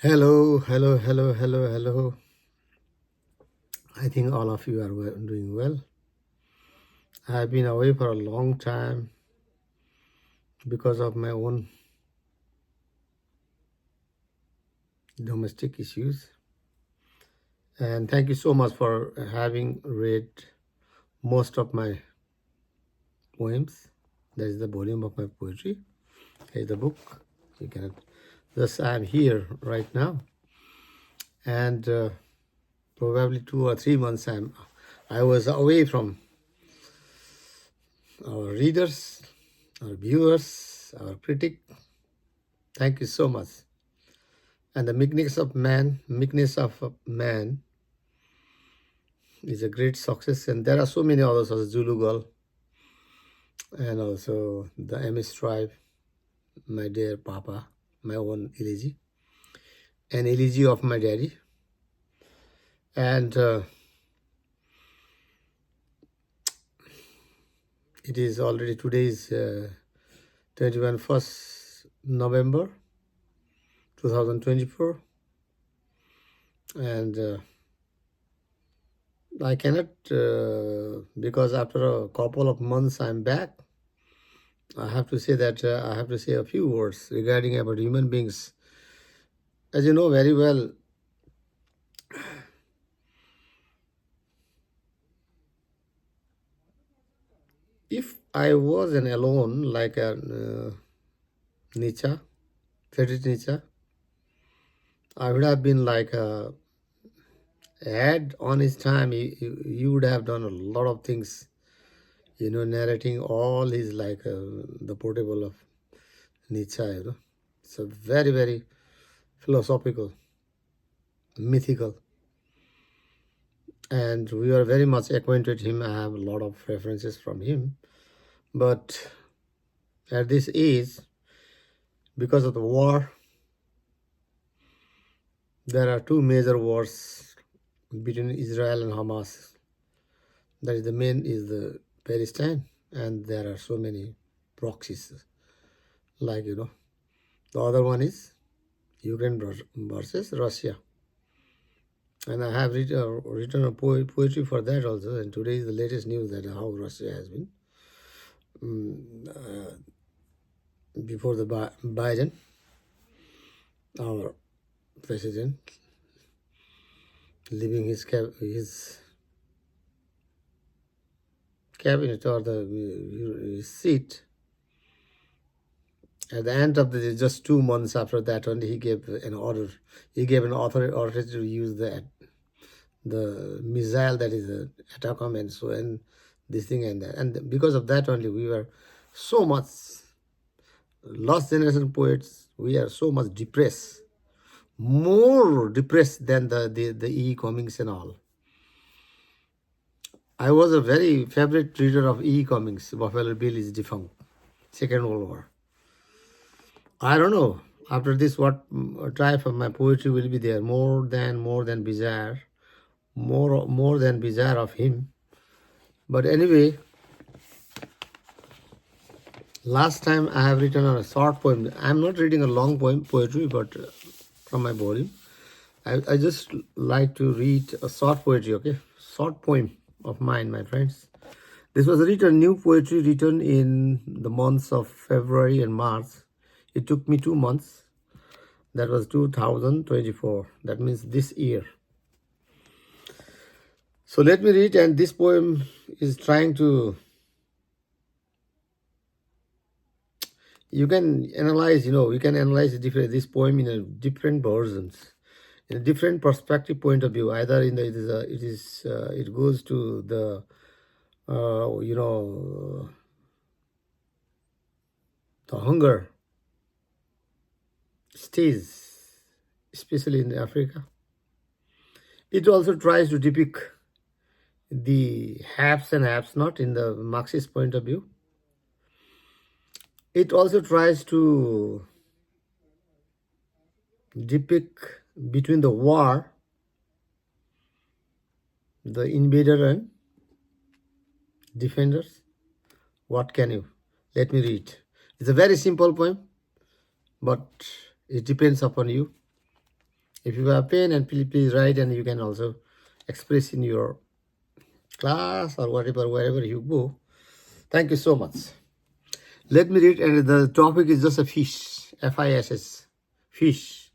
Hello, hello, hello, hello, hello. I think all of you are doing well. I've been away for a long time because of my own domestic issues. And thank you so much for having read most of my poems. That is the volume of my poetry. Here's the book. You can just I'm here right now, and probably 2 or 3 months I was away from our readers, our viewers, our critic. Thank you so much. And the meekness of a man is a great success. And there are so many others, as Zulu Girl, and also the MS Tribe, my dear Papa, my own elegy, and elegy of my daddy. And it is already today's 1st November 2024. And I cannot, because after a couple of months I'm back, I have to say that I have to say a few words regarding about human beings. As you know very well, if I was an alone like a Nietzsche, Friedrich Nietzsche, I would have been like had on his time, he would have done a lot of things, narrating all his like the portable of Nietzsche, So very, very philosophical, mythical. And we are very much acquainted with him. I have a lot of references from him. But at this age, because of the war, there are two major wars between Israel and Hamas. That is the main is the Palestine, and there are so many proxies, like the other one is Ukraine versus Russia. And I have written a poetry for that also. And today is the latest news that how Russia has been before the Biden, our president, leaving his cabinet or his seat. At the end of just 2 months after that, only he gave an order. He gave an order to use the missile that is the ATACMS and so and this thing and that. And because of that only, we were so much lost generation poets. We are so much depressed, more depressed than the E. Cummings and all. I was a very favorite reader of E. Cummings. Buffalo Bill is defunct. Second World War. I don't know. After this, what type of my poetry will be there? More than bizarre. More than bizarre of him. But anyway, last time I have written a short poem. I'm not reading a long poetry, but from my volume. I just like to read a short poetry, okay? Short poem of mine, my friends. This was new poetry written in the months of February and March. It took me 2 months. That was 2024. That means this year. So let me read, and this poem is trying to, you can analyze, we can analyze this poem in a different versions, in a different perspective point of view. Either in the it goes to the the hunger stage, especially in Africa. It also tries to depict the haves and haves not in the Marxist point of view. It also tries to depict between the war, the invader and defenders. What can you? Let me read. It's a very simple poem, but it depends upon you. If you have pen, and please write, and you can also express in your class or whatever, wherever you go. Thank you so much. Let me read, and the topic is just a fish, F-I-S-S, fish,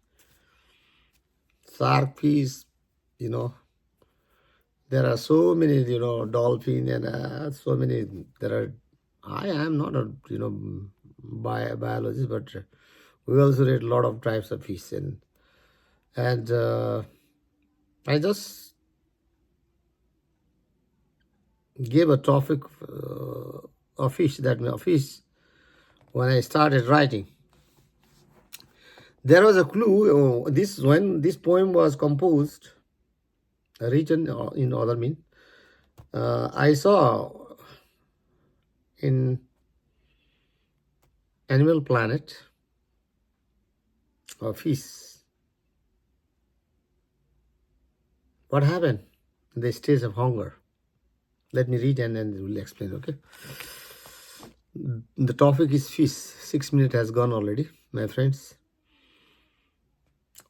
shark fish, you know. There are so many, dolphin and so many, I am not a, biologist, but we also read a lot of types of fish, and I just gave a topic of fish, when I started writing. There was a clue, when this poem was composed, written in other mean, I saw in Animal Planet a fish. What happened in the stage of hunger? Let me read and then we'll explain, okay? The topic is fish. 6 minutes has gone already, my friends.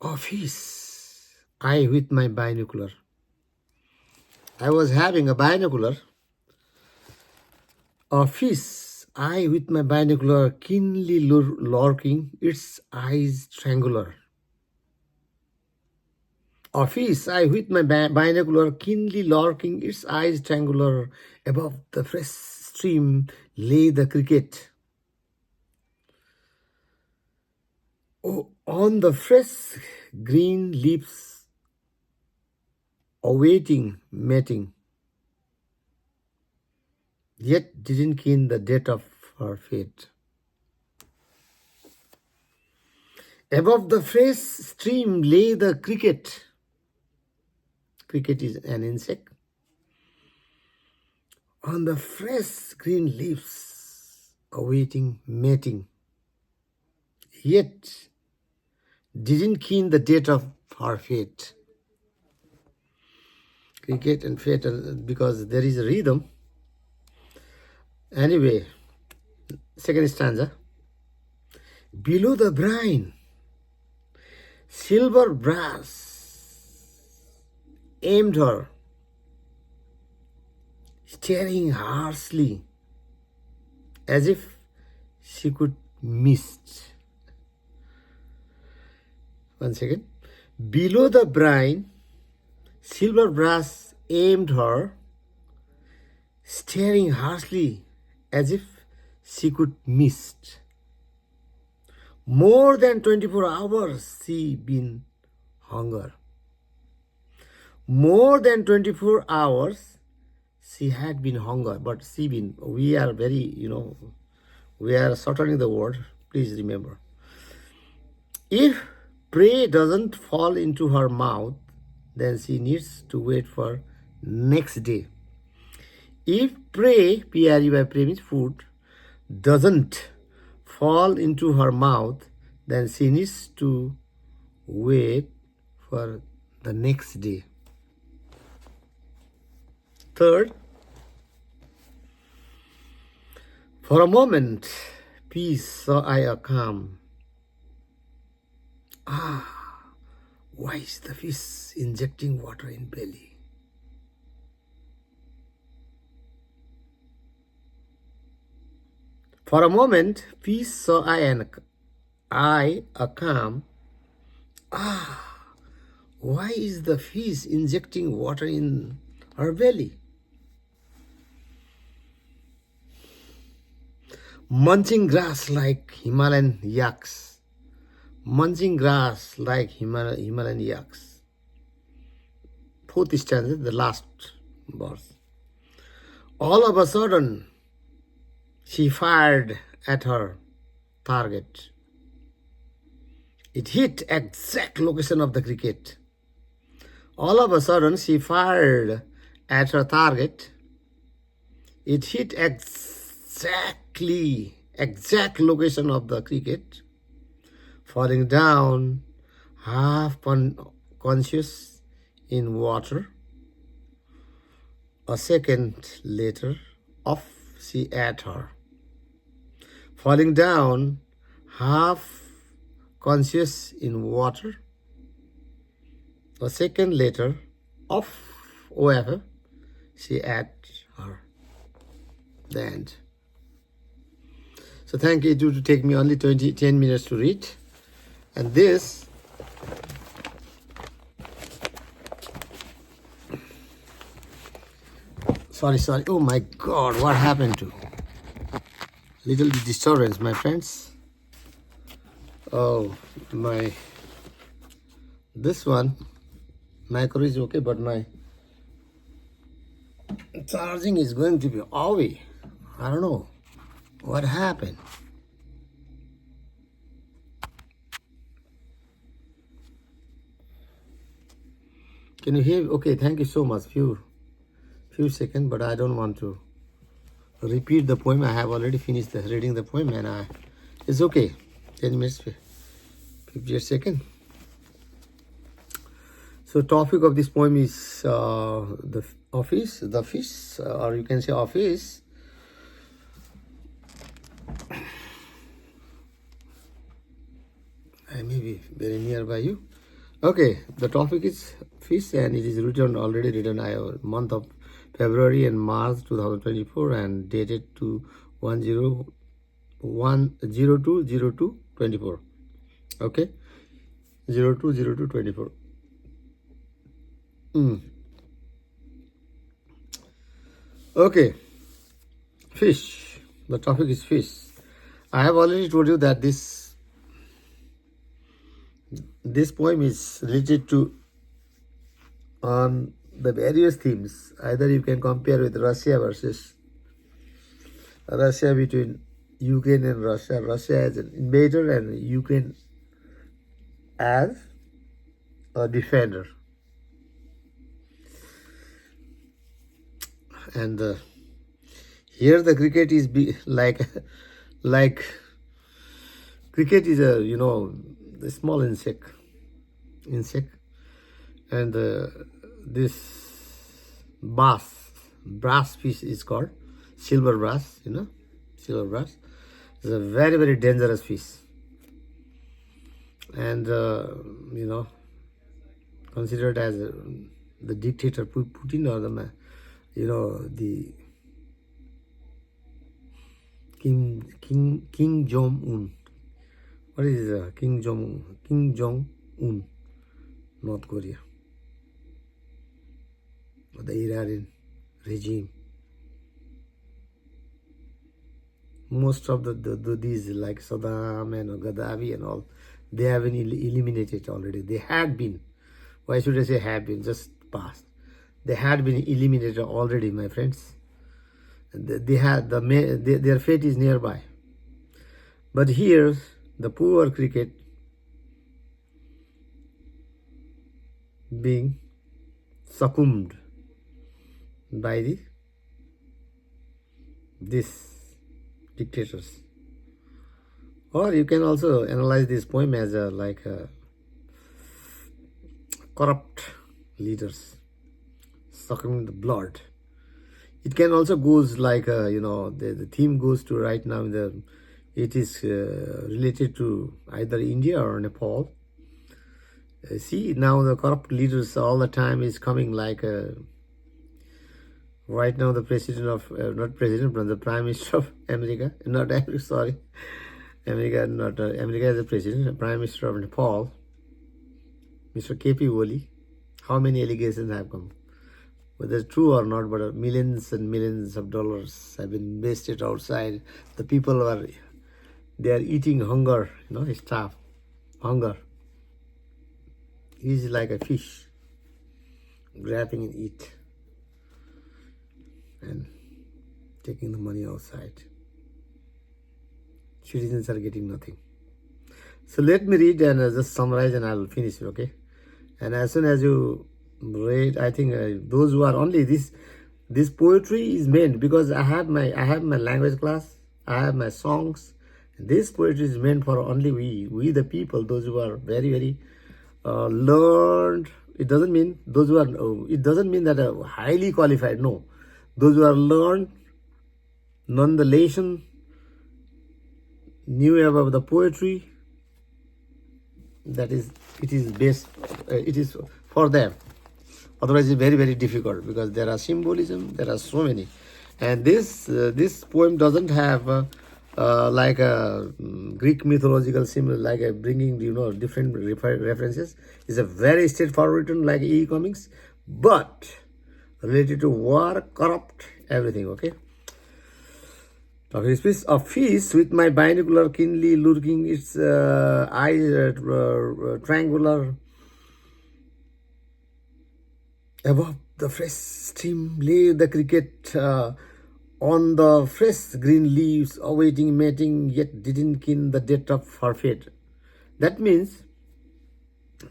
Oh, fish. I with my binocular. I was having a binocular. A fish. I with my binocular, keenly lurking, its eyes triangular. A fish, I with my binocular, keenly lurking, its eyes triangular. Above the fresh stream lay the cricket. Oh, on the fresh green leaves, awaiting mating, yet didn't ken the date of her fate. Above the fresh stream lay the cricket. Cricket is an insect. On the fresh green leaves, awaiting mating, yet didn't ken the date of her fate. Cricket and fate, because there is a rhythm. Anyway, second stanza. Below the brine, silver brass aimed her, staring harshly, as if she could miss. Once again. Below the brine, silver brass aimed her, staring harshly, as if she could miss. More than 24 hours she been hunger. More than 24 hours she had been hunger, but we are very, we are shortening the word, please remember. If prey doesn't fall into her mouth, then she needs to wait for next day. If prey, P-R-E-Y, prey means food, doesn't fall into her mouth, then she needs to wait for the next day. Third, for a moment, peace saw I a calm. Why is the fish injecting water in belly? For a moment, peace saw I a calm. Why is the fish injecting water in her belly? Munching grass like Himalayan yaks. Munching grass like Himalayan yaks. Fourth stanza, the last verse. All of a sudden, she fired at her target. It hit exact location of the cricket. All of a sudden, she fired at her target. It hit exact location of the cricket, falling down, half conscious in water. A second later, off she at her. Falling down, half conscious in water. a second later of OFF, she add her the end. So thank you to take me only 10 minutes to read. And this sorry, oh my god, what happened to little disturbance, my friends? Oh my, this one micro is okay, but my charging is going to be away. I don't know what happened. Can you hear? Okay, thank you so much. Few seconds, but I don't want to repeat the poem. I have already finished reading the poem, and it's okay. 10 minutes, 58 seconds. So topic of this poem is the fish, or you can say office. I may be very nearby you. Okay, the topic is fish, and it is already written month of February and March 2024, and dated to 102/02/24. Okay, 02/02/24. Okay, fish. The topic is fish. I have already told you that this poem is related to on the various themes. Either you can compare with Russia between Ukraine and Russia. Russia as an invader and Ukraine as a defender. And here the cricket is like cricket is a the small insect, and this brass fish is called silver brass. Silver brass is a very, very dangerous fish, and considered as the dictator Putin, or the the King Jong-un. What is King Jong-un, North Korea, or the Iranian regime. Most of these like Saddam and Gaddafi and all, they have been eliminated already. They had been. Why should I say have been? Just past. They had been eliminated already, my friends. They had their fate is nearby. But here, the poor cricket being succumbed by these dictators. Or you can also analyze this poem as corrupt leaders sucking the blood. It can also goes like the theme goes to right now it is related to either India or Nepal. See, now the corrupt leaders all the time is coming like right now the president of not president but the Prime Minister of America, not America, sorry, America, not America as a president, the Prime Minister of Nepal, Mr. KP Oli. How many allegations have come? Whether true or not, but millions and millions of dollars have been invested outside. The people they are eating hunger, starve, hunger. He's like a fish, grabbing and eat, and taking the money outside. Citizens are getting nothing. So let me read and just summarize, and I'll finish it, okay? And as soon as you read, I think those who are only this poetry is meant because I have my language class, I have my songs. This poetry is meant for only we the people, those who are very, very learned. It doesn't mean those who are. It doesn't mean that highly qualified. No, those who are learned, nonetheless, knew about the poetry. That is, it is based. It is for them. Otherwise, it's very, very difficult because there are symbolism, there are so many. And this poem doesn't have like a Greek mythological symbol, like a bringing, different references. It's a very straightforward written like e-comics, but related to war, corrupt, everything, okay? A fish with my binocular keenly lurking its eyes triangular above the fresh stream lay the cricket on the fresh green leaves awaiting mating, yet didn't kin the death of her fate. That means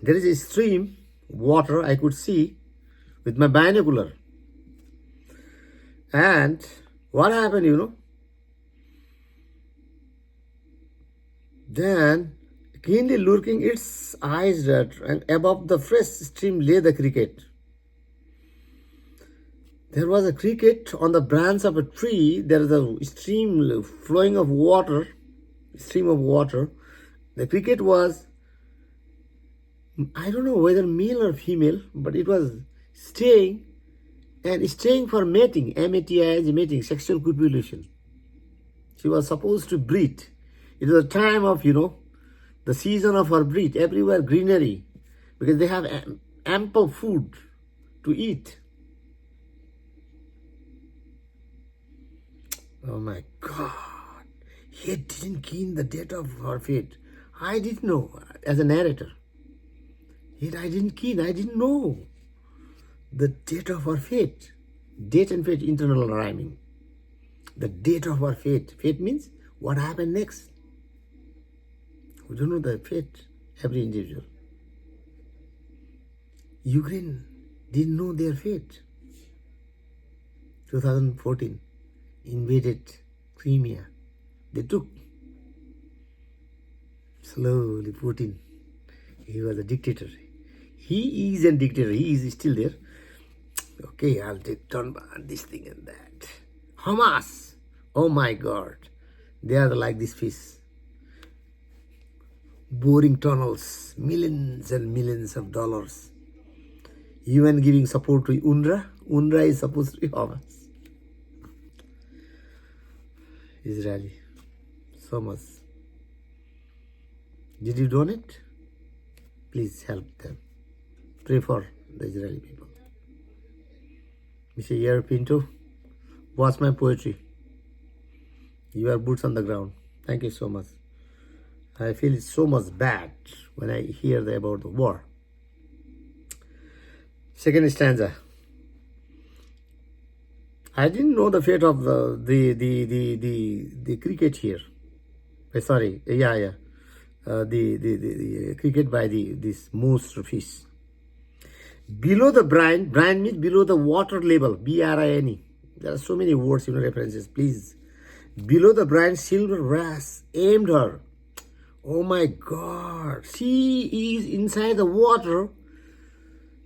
there is a stream, water I could see with my binocular. And what happened, Then, keenly lurking its eyes and above the fresh stream lay the cricket. There was a cricket on the branch of a tree. There is a stream flowing of water, stream of water. The cricket was, I don't know whether male or female, but it was staying for mating, M-A-T-I-N-G, mating, sexual copulation. She was supposed to breed. It was a time of, the season of her breed. Everywhere greenery, because they have ample food to eat. Oh my God. He didn't keen the date of her fate. I didn't know as a narrator. Yet I didn't know the date of her fate. Date and fate, internal rhyming. The date of her fate. Fate means what happened next. We don't know the fate, every individual. Ukraine didn't know their fate. 2014, invaded Crimea. They took. Slowly, Putin, he was a dictator. He is a dictator, he is still there. Okay, I'll take turn on this thing and that. Hamas, oh my God, they are like this fish. Boring tunnels, millions and millions of dollars. UN giving support to UNRWA. UNRWA is supposed to be Hamas. Israeli, so much. Did you donate? Please help them. Pray for the Israeli people. Mr. Yair Pinto, watch my poetry. You are boots on the ground. Thank you so much. I feel so much bad when I hear about the war. Second stanza. I didn't know the fate of the cricket here. Sorry, the cricket by this monster fish. Below the brine means below the water level, B-R-I-N-E. There are so many words, references, please. Below the brine, silver wrasse aimed her. Oh my God, she is inside the water.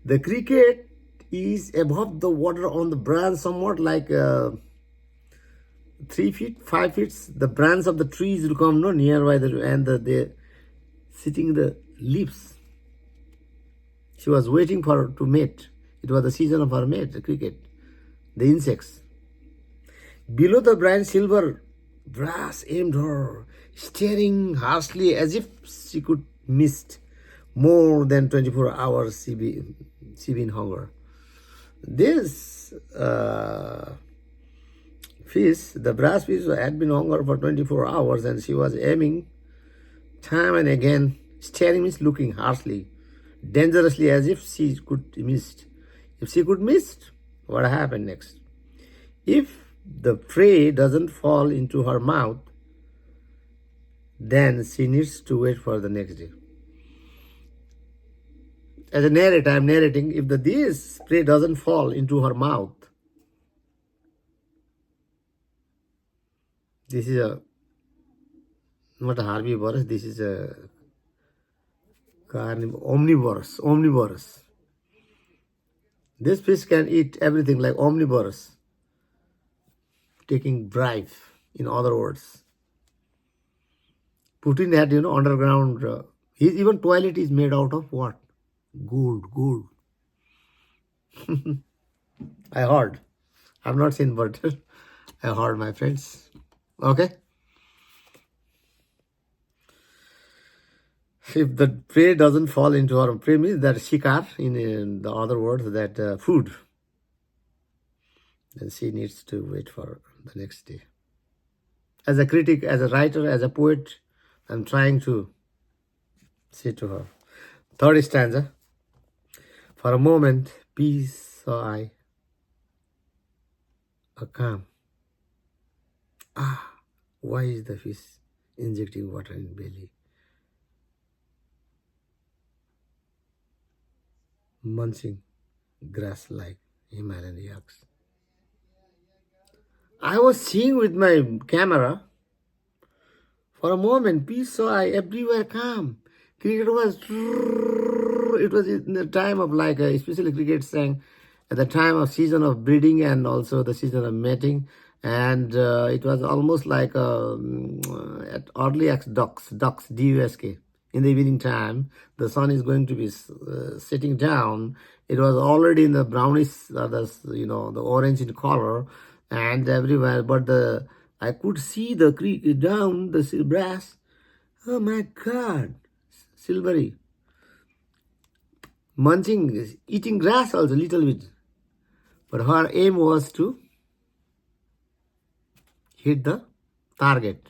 The cricket is above the water on the branch, somewhat like 3 feet, 5 feet. The branch of the trees will come nearby, they're sitting the leaves. She was waiting for her to mate. It was the season of her mate, the cricket, the insects. Below the brine, silver brass aimed her, staring harshly as if she could missed more than 24 hours she been hunger. This fish, the brass fish, had been hunger for 24 hours and she was aiming time and again. Staring means looking harshly, dangerously, as if she could missed. If she could miss, what happened next? If the prey doesn't fall into her mouth, then she needs to wait for the next day. As a narrator, I'm narrating, if this prey doesn't fall into her mouth, this is not a herbivorous, this is a omnivorous. This fish can eat everything, like omnivorous, taking bribe, in other words. Putin had, underground, his even toilet is made out of what? Gold. I heard. I've not seen, but I heard, my friends. Okay. If the prey doesn't fall into our prey means that shikar, in the other words, that food, then she needs to wait for the next day. As a critic, as a writer, as a poet, I'm trying to say to her. Third stanza. For a moment, peace saw I, a calm. Ah, why is the fish injecting water in belly? Munching grass like Himalayan yaks. I was seeing with my camera. For a moment, peace saw I, everywhere calm. Cricket was, it was in the time of like, especially cricket sang at the time of season of breeding and also the season of mating. And it was almost like at early ducks, dusk, in the evening time. The sun is going to be setting down. It was already in the brownish, the orange in color and everywhere. But I could see the creek down the brass. Oh my God, silvery. Munching, eating grass also a little bit. But her aim was to hit the target.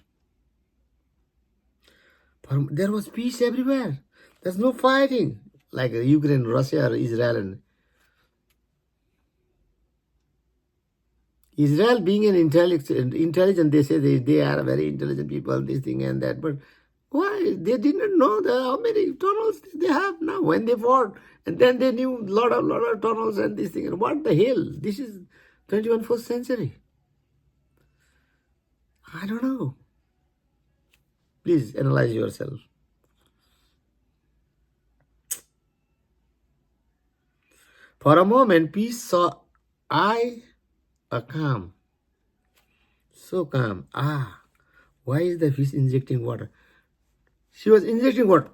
There was peace everywhere. There's no fighting like Ukraine, Russia, or Israel. And Israel being an intelligent, they say they are very intelligent people, this thing and that. But why? They didn't know how many tunnels they have now when they fought. And then they knew lot of tunnels and this thing. And what the hell? This is 21st century. I don't know. Please analyze yourself. For a moment, peace saw I a calm. So calm. Ah, why is the fish injecting water? She was injecting water.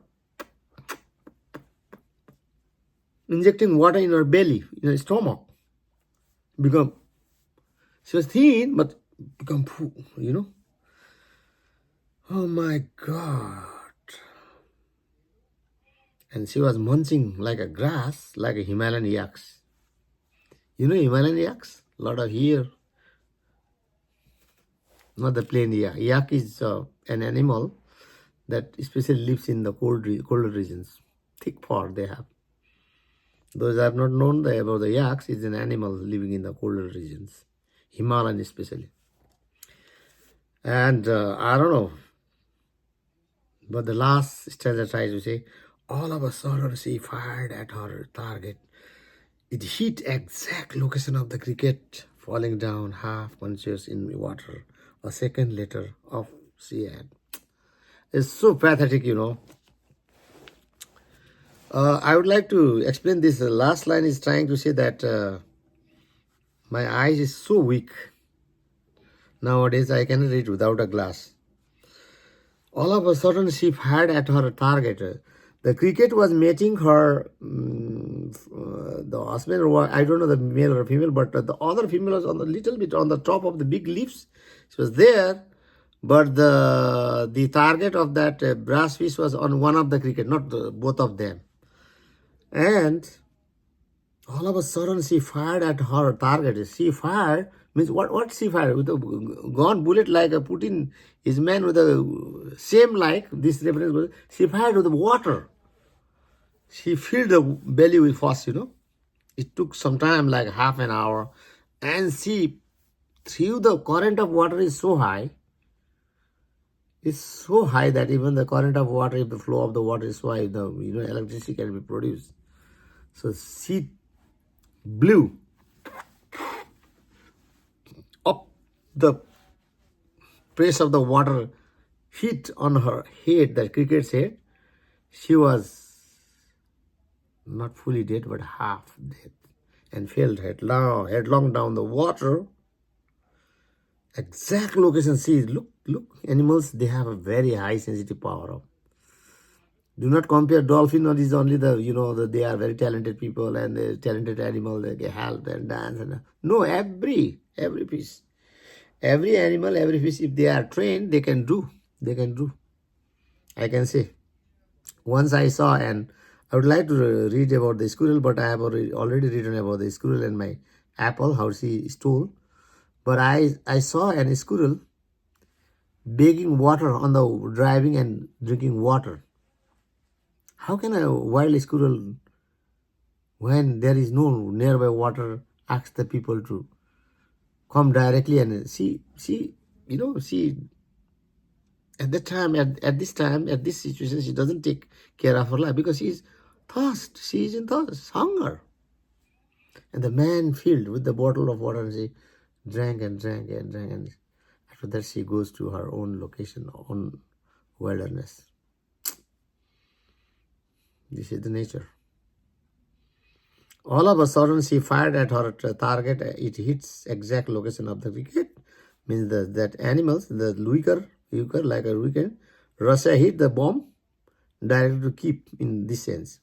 Injecting water in her belly, in her stomach. She was thin, but become, Oh my God. And she was munching like a grass, like a Himalayan yaks. You know Himalayan yaks? A lot of here. Not the plain yak. Yak is an animal that especially lives in the colder regions. Thick fur they have. Those have not known about the yaks, is an animal living in the colder regions. Himalayan especially. And I don't know. But the last stanza tries to say, all of a sudden she fired at her target. It hit exact location of the cricket, falling down half conscious in water. A second later, off she had. It's so pathetic, I would like to explain this. The last line is trying to say that my eyes is so weak. Nowadays, I cannot read without a glass. All of a sudden, she fired at her target. The cricket was mating her, the husband, or I don't know the male or female, but the other female was on a little bit on the top of the big leaves. She was there, but the target of that brass fish was on one of the cricket, not both of them. And all of a sudden, she fired at her target. She fired, means what she fired? With a gun bullet like a Putin, his man with a same like, this reference was, she fired with water. She filled the belly with first, It took some time, like half an hour. And she threw the current of water is so high. It's so high that even the current of water, if the flow of the water is so high, electricity can be produced. So she blew up the press of the water, hit on her head, the cricket's head. She was not fully dead, but half dead, and fell headlong down the water. Exact location. See, look, animals, they have a very high sensitive power of Do not compare dolphin or is only the, they are very talented people and the talented animal, they can help and dance. And no, every fish, every animal, every fish, if they are trained, they can do. They can do. I can say. Once I saw, and I would like to read about the squirrel, but I have already written about the squirrel and my apple, how she stole. But I saw an squirrel begging water on the driving and drinking water. How can a wild squirrel, when there is no nearby water, ask the people to come directly and see, at that time, at this time, at this situation, she doesn't take care of her life because she is thirst. She is in thirst, hunger. And the man filled with the bottle of water and she drank and drank and drank. And after that, she goes to her own location, own wilderness. This is the nature. All of a sudden, she fired at her target. It hits exact location of the cricket. Means that animals, the weaker, like a weekend, Russia hit the bomb directly to keep in this sense.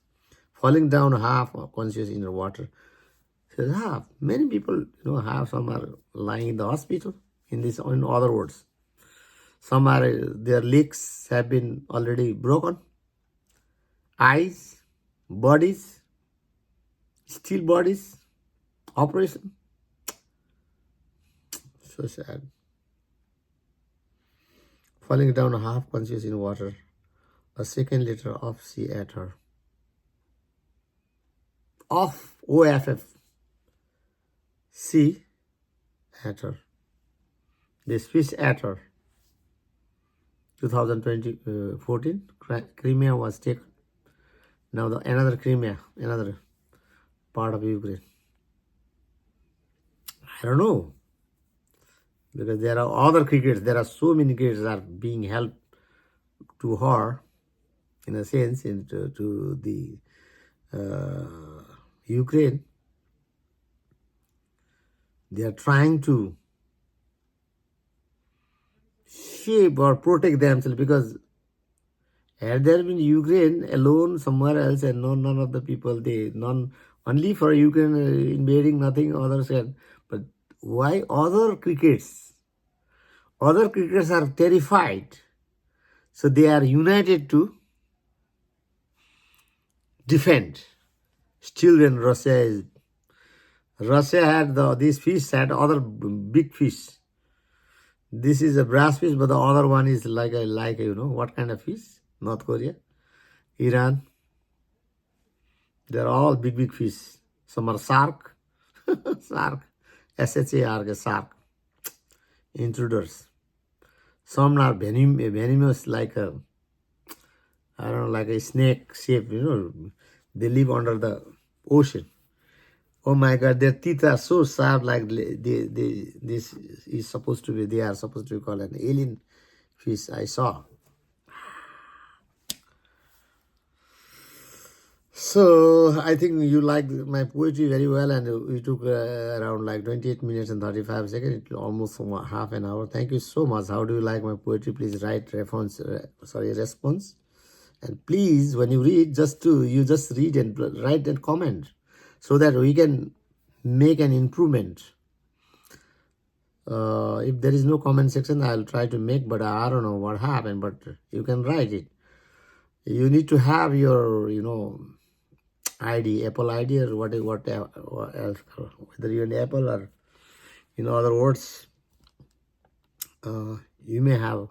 Falling down half conscious in the water. So half. Many people, have some are lying in the hospital. In other words, some are their legs have been already broken. Eyes, bodies, still bodies, operation. So sad. Falling down half conscious in water. A second later, off she at her. Off, OFF. She at her. This fish at her. 2014, Crimea was taken. Now another Crimea, another part of Ukraine. I don't know. Because there are other crickets, there are so many crickets that are being helped to her, in a sense, to the Ukraine. They are trying to shape or protect themselves because had there been Ukraine alone somewhere else and none of the people, only for Ukraine invading, nothing others can. But why other crickets? Other crickets are terrified. So they are united to defend. Still when Russia had these fish, had other big fish. This is a brass fish, but the other one is like what kind of fish? North Korea, Iran. They're all big fish. Some are shark, shark, SHARK, shark, intruders. Some are venomous, like a snake shape. They live under the ocean. Oh my God, their teeth are so sharp, like this is supposed to be. They are supposed to be called an alien fish. I saw. So I think you liked my poetry very well, and we took around like 28 minutes and 35 seconds, almost half an hour. Thank you so much. How do you like my poetry? Please write response, and please, when you read, just read and write and comment, so that we can make an improvement. If there is no comment section, I'll try to make, but I don't know what happened. But you can write it. You need to have your, ID, Apple ID, or what else, whether you're an Apple or, in other words, you may have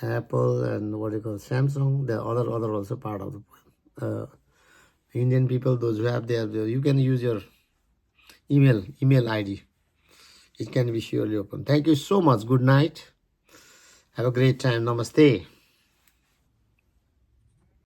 Apple and what you call Samsung. The other also part of the Indian people, those who have you can use your email ID. It can be surely open. Thank you so much. Good night. Have a great time. Namaste.